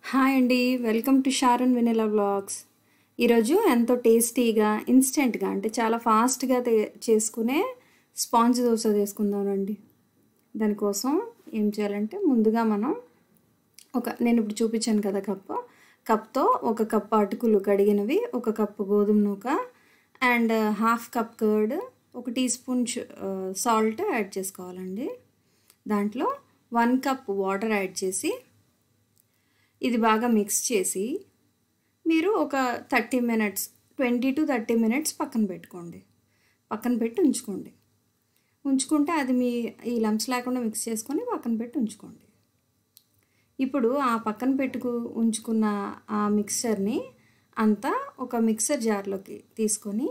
Hi అండి, welcome to Sharon vanilla vlogs. ఈరోజు ఎంతో టేస్టీగా ఇన్స్టెంట్గా అంటే చాలా ఫాస్ట్గా చేసుకునే స్పాంజ్ దోశ చేసుకుందామండి. దానికోసం ఏం చేయాలంటే ముందుగా మనం నేను ఇప్పుడు చూపించాను కదా కప్తో ఒక కప్ అటుకులు కడిగినవి, ఒక కప్పు గోధుమ నూక అండ్ హాఫ్ కప్ కర్డ్, ఒక టీ స్పూన్ సాల్ట్ యాడ్ చేసుకోవాలండి. దాంట్లో 1 కప్ వాటర్ యాడ్ చేసి ఇది బాగా మిక్స్ చేసి మీరు ఒక 20 మినిట్స్ 20 to 30 మినిట్స్ పక్కన పెట్టి ఉంచుకుంటే అది మీ ఈ లంప్స్ లేకుండా మిక్స్ చేసుకొని పక్కన పెట్టి ఉంచుకోండి. ఇప్పుడు ఆ పక్కన ఉంచుకున్న ఆ మిక్సర్ని అంతా ఒక మిక్సర్ జార్లోకి తీసుకొని,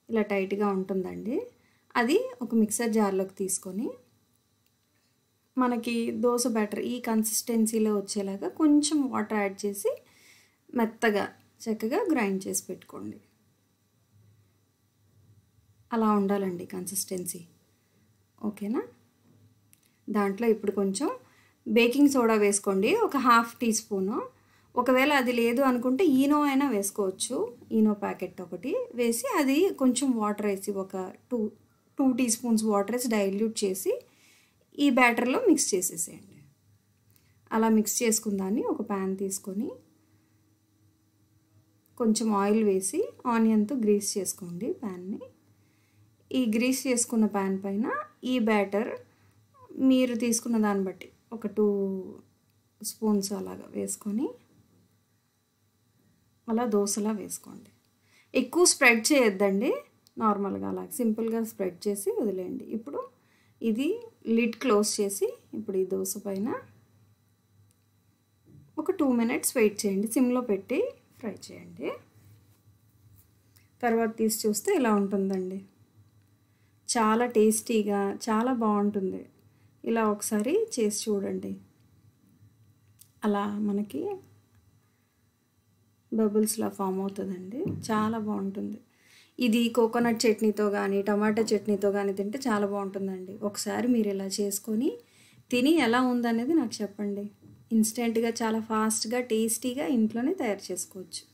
ఇలా టైట్గా ఉంటుందండి, అది ఒక మిక్సర్ జార్లోకి తీసుకొని మనకి దోశ బ్యాటర్ ఈ కన్సిస్టెన్సీలో వచ్చేలాగా కొంచెం వాటర్ యాడ్ చేసి మెత్తగా చక్కగా గ్రైండ్ చేసి పెట్టుకోండి. అలా ఉండాలండి కన్సిస్టెన్సీ, ఓకేనా? దాంట్లో ఇప్పుడు కొంచెం బేకింగ్ సోడా వేసుకోండి, ఒక హాఫ్ టీ స్పూను. ఒకవేళ అది లేదు అనుకుంటే ఈనో అయినా వేసుకోవచ్చు. ఈనో ప్యాకెట్ ఒకటి వేసి అది కొంచెం వాటర్ వేసి ఒక 2 టీ స్పూన్స్ వాటర్ వేసి డైల్యూట్ చేసి ఈ బ్యాటర్లో మిక్స్ చేసేసేయండి. అలా మిక్స్ చేసుకుందాన్ని ఒక ప్యాన్ తీసుకొని కొంచెం ఆయిల్ వేసి ఆనియన్తో గ్రీస్ చేసుకోండి ప్యాన్ని. ఈ గ్రీస్ చేసుకున్న ప్యాన్ పైన ఈ బ్యాటర్ మీరు తీసుకున్న దాన్ని బట్టి ఒక 2 స్పూన్స్ అలాగా వేసుకొని అలా దోశలా వేసుకోండి. ఎక్కువ స్ప్రెడ్ చేయొద్దండి, నార్మల్గా అలా సింపుల్గా స్ప్రెడ్ చేసి వదిలేయండి. ఇప్పుడు ఇది లిడ్ క్లోజ్ చేసి ఇప్పుడు ఈ దోశ పైన ఒక 2 మినిట్స్ వెయిట్ చేయండి, సిమ్లో పెట్టి ఫ్రై చేయండి. తర్వాత తీసి చూస్తే ఇలా ఉంటుందండి, చాలా టేస్టీగా చాలా బాగుంటుంది. ఇలా ఒకసారి చేసి చూడండి, అలా మనకి బబుల్స్లా ఫామ్ అవుతుందండి, చాలా బాగుంటుంది. ఇది కోకోనట్ చట్నీతో కానీ టమాటా చట్నీతో కానీ తింటే చాలా బాగుంటుందండి. ఒకసారి మీరు ఇలా చేసుకొని తిని ఎలా ఉందనేది నాకు చెప్పండి. ఇన్స్టెంట్గా చాలా ఫాస్ట్గా టేస్టీగా ఇంట్లోనే తయారు చేసుకోవచ్చు.